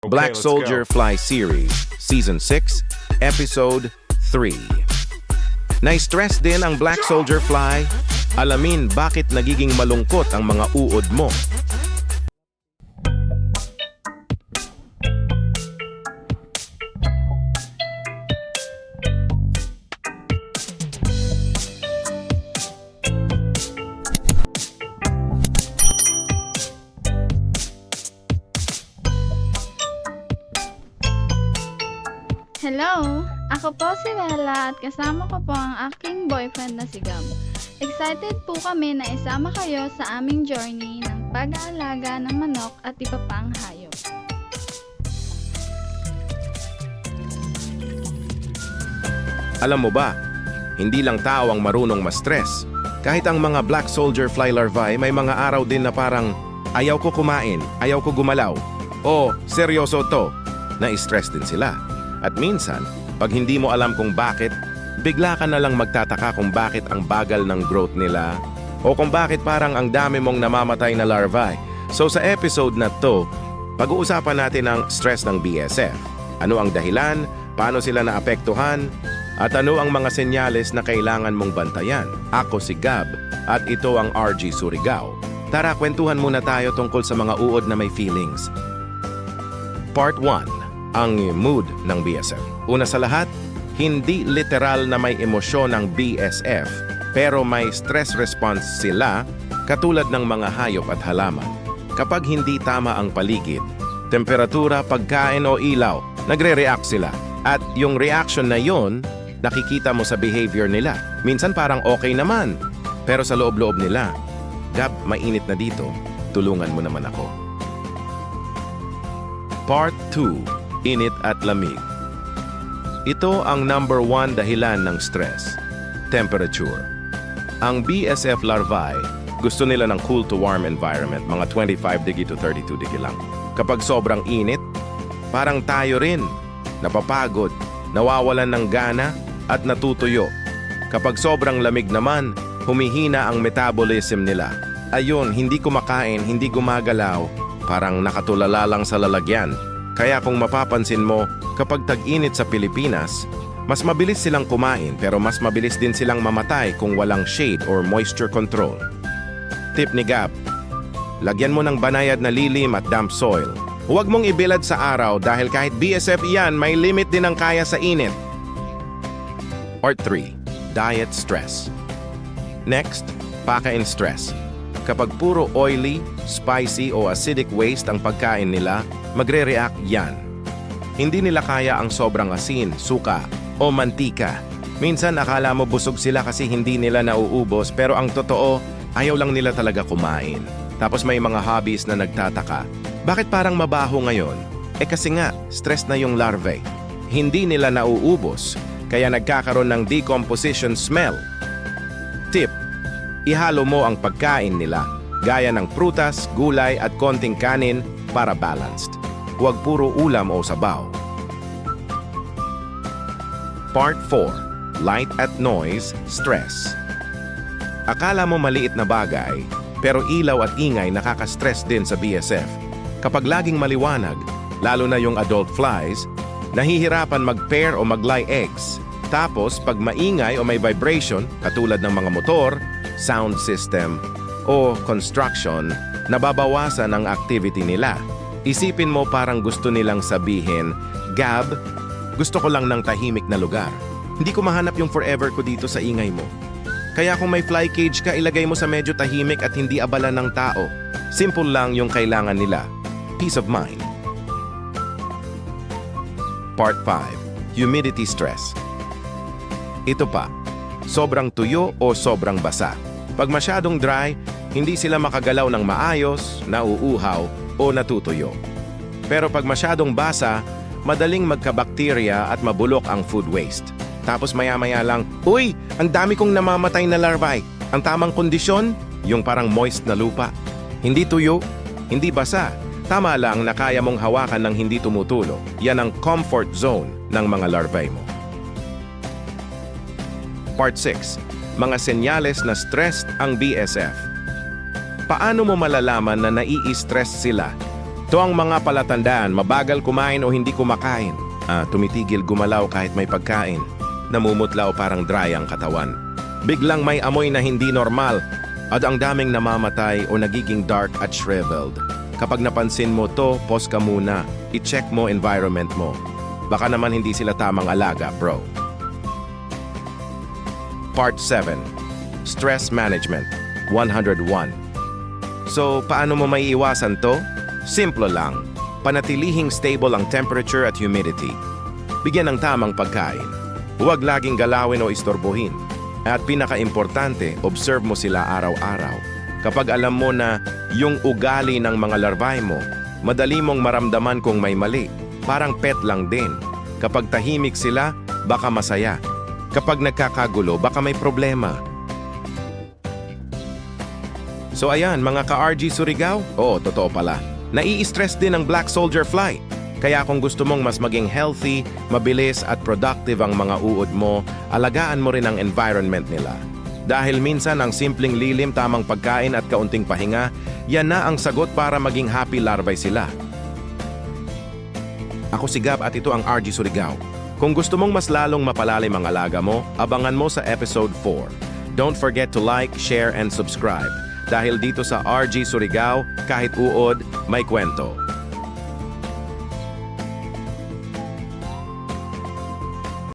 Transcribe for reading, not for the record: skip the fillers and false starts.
Black Soldier Fly Series, Season 6, Episode 3. Na-stress din ang Black Soldier Fly? Alamin bakit nagiging malungkot ang mga uod mo. Hello! Ako po si Bella at kasama ko po ang aking boyfriend na si Gab. Excited po kami na isama kayo sa aming journey ng pag-aalaga ng manok at iba pang hayop. Alam mo ba, hindi lang tao ang marunong ma-stress. Kahit ang mga Black Soldier Fly larvae may mga araw din na parang ayaw ko kumain, ayaw ko gumalaw. O, seryoso to, na-stress din sila. At minsan, pag hindi mo alam kung bakit, bigla ka na lang magtataka kung bakit ang bagal ng growth nila o kung bakit parang ang dami mong namamatay na larvae. So sa episode na to, pag-uusapan natin ang stress ng BSF. Ano ang dahilan, paano sila naapektuhan, at ano ang mga senyales na kailangan mong bantayan. Ako si Gab at ito ang RG Surigao. Tara, kwentuhan muna tayo tungkol sa mga uod na may feelings. Part 1. Ang mood ng BSF. Una sa lahat, hindi literal na may emosyon ng BSF, pero may stress response sila katulad ng mga hayop at halaman. Kapag hindi tama ang paligid, temperatura, pagkain o ilaw, nagre-react sila. At yung reaction na yon, nakikita mo sa behavior nila. Minsan parang okay naman, pero sa loob-loob nila, Gab, mainit na dito, tulungan mo naman ako. Part 2. Init at lamig. Ito ang number 1 dahilan ng stress. Temperature. Ang BSF larvae, gusto nila ng cool to warm environment, mga 25 degree to 32 degree lang. Kapag sobrang init, parang tayo rin, napapagod, nawawalan ng gana at natutuyo. Kapag sobrang lamig naman, humihina ang metabolism nila. Ayun, hindi kumakain, hindi gumagalaw, parang nakatulala lang sa lalagyan. Kaya kung mapapansin mo, kapag tag-init sa Pilipinas, mas mabilis silang kumain pero mas mabilis din silang mamatay kung walang shade or moisture control. Tip ni Gab, lagyan mo ng banayad na lilim at damp soil. Huwag mong ibilad sa araw dahil kahit BSF iyan, may limit din ang kaya sa init. Part 3. Diet stress. Next, pakain stress. Kapag puro oily, spicy o acidic waste ang pagkain nila, magre-react yan. Hindi nila kaya ang sobrang asin, suka o mantika. Minsan akala mo busog sila kasi hindi nila nauubos pero ang totoo, ayaw lang nila talaga kumain. Tapos may mga hobbies na nagtataka. Bakit parang mabaho ngayon? Kasi nga, stress na yung larvae. Hindi nila nauubos, kaya nagkakaroon ng decomposition smell. Tip: ihalo mo ang pagkain nila, gaya ng prutas, gulay at konting kanin para balanced. Huwag puro ulam o sabaw. Part 4. Light at noise, stress. Akala mo maliit na bagay, pero ilaw at ingay nakaka-stress din sa BSF. Kapag laging maliwanag, lalo na yung adult flies, nahihirapan mag-pair o mag-lay eggs. Tapos, pag maingay o may vibration, katulad ng mga motor, sound system, o construction, nababawasan ang activity nila. Isipin mo parang gusto nilang sabihin, Gab, gusto ko lang ng tahimik na lugar. Hindi ko mahanap yung forever ko dito sa ingay mo. Kaya kung may fly cage ka, ilagay mo sa medyo tahimik at hindi abala ng tao. Simple lang yung kailangan nila. Peace of mind. Part 5. Humidity stress. Ito pa, sobrang tuyo o sobrang basa. Pag masyadong dry, hindi sila makagalaw ng maayos, nauuhaw, o natutuyo. Pero pag masyadong basa, madaling magkabakterya at mabulok ang food waste. Tapos maya-maya lang, uy, ang dami kong namamatay na larvae. Ang tamang kondisyon, yung parang moist na lupa. Hindi tuyo, hindi basa. Tama lang na kaya mong hawakan ng hindi tumutulo. Yan ang comfort zone ng mga larvae mo. Part 6. Mga senyales na stressed ang BSF. Paano mo malalaman na nai-stress sila? Ito ang mga palatandaan, mabagal kumain o hindi kumakain. Tumitigil gumalaw kahit may pagkain. Namumutla o parang dry ang katawan. Biglang may amoy na hindi normal. At ang daming namamatay o nagiging dark at shriveled. Kapag napansin mo to, pause ka muna. I-check mo environment mo. Baka naman hindi sila tamang alaga, bro. Part 7. Stress Management 101. So, paano mo maiiwasan to? Simple lang. Panatilihing stable ang temperature at humidity. Bigyan ng tamang pagkain. Huwag laging galawin o istorbohin. At pinaka-importante, observe mo sila araw-araw. Kapag alam mo na yung ugali ng mga larvae mo, madali mong maramdaman kung may mali. Parang pet lang din. Kapag tahimik sila, baka masaya. Kapag nagkakagulo, baka may problema. So ayan, mga ka-RG Surigao, oo, totoo pala. Nai-stress din ang black soldier fly. Kaya kung gusto mong mas maging healthy, mabilis at productive ang mga uod mo, alagaan mo rin ang environment nila. Dahil minsan ang simpleng lilim, tamang pagkain at kaunting pahinga, yan na ang sagot para maging happy larvae sila. Ako si Gab at ito ang RG Surigao. Kung gusto mong mas lalong mapalalim ang alaga mo, abangan mo sa episode 4. Don't forget to like, share, and subscribe. Dahil dito sa RG Surigao, kahit uod, may kwento.